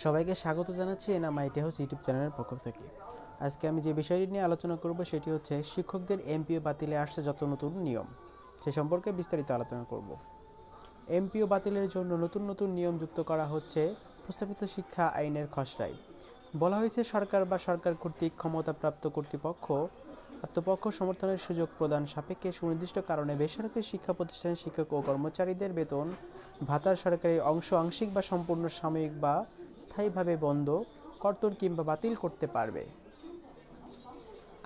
সবাইকে স্বাগত জানাচ্ছি এনএমআইটি হাউস ইউটিউব চ্যানেলের পক্ষ থেকে। আজকে আমি যে বিষয়টি নিয়ে আলোচনা করব সেটি হচ্ছে শিক্ষকদের এমপিও বাতিলে আসছে যত নতুন নিয়ম, সে সম্পর্কে বিস্তারিত আলোচনা করব। এমপিও বাতিলের জন্য নতুন নতুন নিয়ম যুক্ত করা হচ্ছে প্রস্তাবিত শিক্ষা আইনের খসড়ায়। বলা হয়েছে সরকার বা সরকার কর্তৃক ক্ষমতাপ্রাপ্ত কর্তৃপক্ষ আত্মপক্ষ সমর্থনের সুযোগ প্রদান সাপেক্ষে সুনির্দিষ্ট কারণে বেসরকারি শিক্ষা প্রতিষ্ঠানের শিক্ষক ও কর্মচারীদের বেতন ভাতার সরকারি অংশ আংশিক বা সম্পূর্ণ সাময়িক বা স্থায়ীভাবে বন্ধ, কর্তন কিংবা বাতিল করতে পারবে।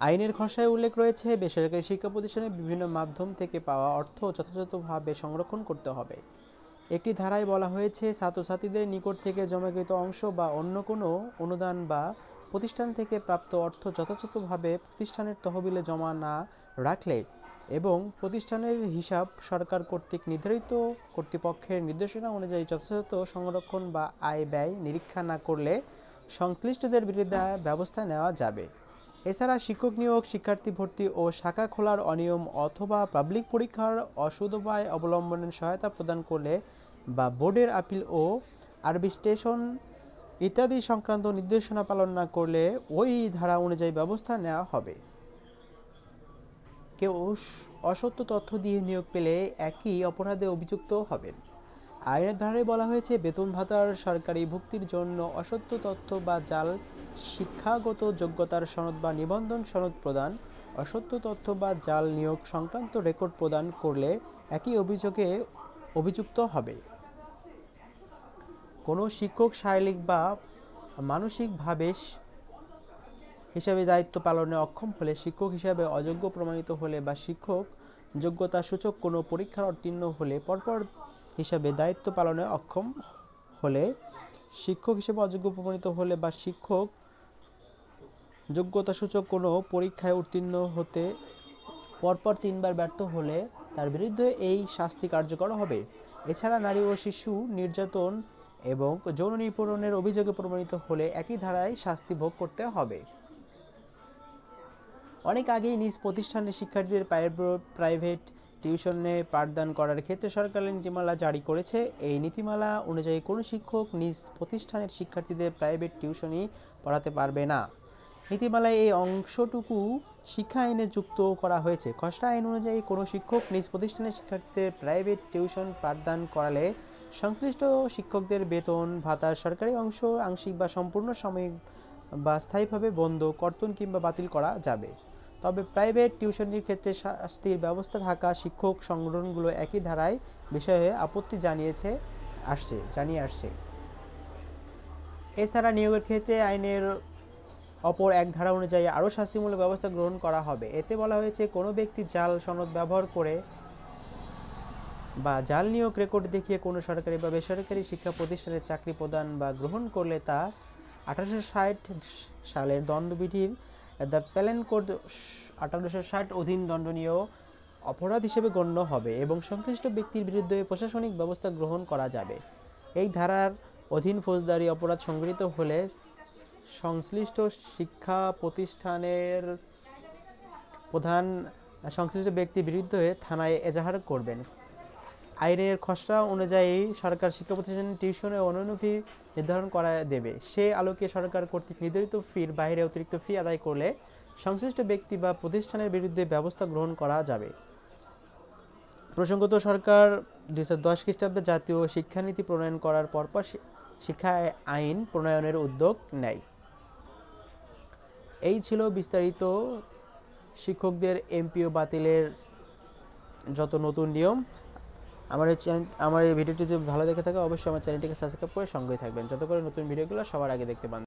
আইনের খসড়ায় উল্লেখ রয়েছে বেসরকারি শিক্ষা প্রতিষ্ঠানে বিভিন্ন মাধ্যম থেকে পাওয়া অর্থ যথাযথভাবে সংরক্ষণ করতে হবে। একটি ধারায় বলা হয়েছে ছাত্রছাত্রীদের নিকট থেকে জমাকৃত অংশ বা অন্য কোনো অনুদান বা প্রতিষ্ঠান থেকে প্রাপ্ত অর্থ যথাযথভাবে প্রতিষ্ঠানের তহবিলে জমা না রাখলে এবং প্রতিষ্ঠানের হিসাব সরকার কর্তৃক নির্ধারিত কর্তৃপক্ষের নির্দেশনা অনুযায়ী যথাযথ সংরক্ষণ বা আয় ব্যয় নিরীক্ষা না করলে সংশ্লিষ্টদের বিরুদ্ধে ব্যবস্থা নেওয়া যাবে। এছাড়া শিক্ষক নিয়োগ, শিক্ষার্থী ভর্তি ও শাখা খোলার অনিয়ম অথবা পাবলিক পরীক্ষার অসদুপায় অবলম্বনের সহায়তা প্রদান করলে বা বোর্ডের আপিল ও আরবিট্রেশন ইত্যাদি সংক্রান্ত নির্দেশনা পালন না করলে ওই ধারা অনুযায়ী ব্যবস্থা নেওয়া হবে। কেউ অসত্য তথ্য দিয়ে নিয়োগ পেলে একই অপরাধে অভিযুক্ত হবেন। আইনের ধারায় বলা হয়েছে বেতন ভাতার সরকারি ভুক্তির জন্য অসত্য তথ্য বা জাল শিক্ষাগত যোগ্যতার সনদ বা নিবন্ধন সনদ প্রদান, অসত্য তথ্য বা জাল নিয়োগ সংক্রান্ত রেকর্ড প্রদান করলে একই অভিযোগে অভিযুক্ত হবে। কোনো শিক্ষক শারীরিক বা মানসিকভাবে হিসাবে দায়িত্ব পালনে অক্ষম হলে, শিক্ষক হিসাবে অযোগ্য প্রমাণিত হলে বা শিক্ষক যোগ্যতা সূচক কোনো পরীক্ষার উত্তীর্ণ হলে, পরপর হিসাবে দায়িত্ব পালনে অক্ষম হলে, শিক্ষক হিসেবে অযোগ্য প্রমাণিত হলে বা শিক্ষক যোগ্যতা সূচক কোনো পরীক্ষায় উত্তীর্ণ হতে পরপর 3 বার ব্যর্থ হলে তার বিরুদ্ধে এই শাস্তি কার্যকর হবে। এছাড়া নারী ও শিশু নির্যাতন এবং যৌন নিপীড়নের অভিযোগে প্রমাণিত হলে একই ধারায় শাস্তি ভোগ করতে হবে। অনেক আগেই নিজ প্রতিষ্ঠানের শিক্ষার্থীদের প্রাইভেট টিউশনে পাঠদান করার ক্ষেত্রে সরকার নীতিমালা জারি করেছে। এই নীতিমালা অনুযায়ী কোনো শিক্ষক নিজ প্রতিষ্ঠানের শিক্ষার্থীদের প্রাইভেট টিউশনি পড়াতে পারবে না। নীতিমালায় এই অংশটুকু শিক্ষা আইনে যুক্ত করা হয়েছে। খসড়া আইন অনুযায়ী কোনো শিক্ষক নিজ প্রতিষ্ঠানের শিক্ষার্থীদের প্রাইভেট টিউশন পাঠদান করালে সংশ্লিষ্ট শিক্ষকদের বেতন ভাতার সরকারি অংশ আংশিক বা সম্পূর্ণ সাময়িক বা স্থায়ীভাবে বন্ধ, কর্তন কিংবা বাতিল করা যাবে। তবে প্রাইভেট টিউশনির ক্ষেত্রে শাস্তির ব্যবস্থা থাকা শিক্ষক সংগঠনগুলো একই ধারায় বিষয়ে আপত্তি জানিয়ে আসছে। এছাড়া নিয়োগের ক্ষেত্রে আইনের অপর এক ধারা অনুযায়ী আরও শাস্তিমূলক ব্যবস্থা গ্রহণ করা হবে। এতে বলা হয়েছে কোনো ব্যক্তি জাল সনদ ব্যবহার করে বা জাল নিয়োগ রেকর্ড দেখিয়ে কোনো সরকারি বা বেসরকারি শিক্ষা প্রতিষ্ঠানে চাকরি প্রদান বা গ্রহণ করলে তা 1860 সালের দণ্ডবিধির দ্য পেনাল কোড 1860 অধীন দণ্ডনীয় অপরাধ হিসেবে গণ্য হবে এবং সংশ্লিষ্ট ব্যক্তির বিরুদ্ধে প্রশাসনিক ব্যবস্থা গ্রহণ করা যাবে। এই ধারার অধীন ফৌজদারি অপরাধ সংঘটিত হলে সংশ্লিষ্ট শিক্ষা প্রতিষ্ঠানের প্রধান সংশ্লিষ্ট ব্যক্তির বিরুদ্ধে থানায় এজাহার করবেন। আইনের খসড়া অনুযায়ী সরকার শিক্ষা প্রতিষ্ঠানের টিউশনে অন্যান্য ফি নির্ধারণ করা দেবে। সে আলোকে সরকার কর্তৃক নির্ধারিত ফির বাইরে অতিরিক্ত ফি আদায় করলে সংশ্লিষ্ট ব্যক্তি বা প্রতিষ্ঠানের বিরুদ্ধে ব্যবস্থা গ্রহণ করা যাবে। প্রসঙ্গত সরকার 2010 খ্রিস্টাব্দে জাতীয় শিক্ষানীতি প্রণয়ন করার পরপর শিক্ষা আইন প্রণয়নের উদ্যোগ নেয়। এই ছিল বিস্তারিত শিক্ষকদের এমপিও বাতিলের যত নতুন নিয়ম। আমার এই ভিডিওটি যদি ভালো দেখে থাকে অবশ্যই আমার চ্যানেলটিকে সাবস্ক্রাইব করে সঙ্গেই থাকবেন, যাতে করে নতুন ভিডিওগুলো সবার আগে দেখতে পান।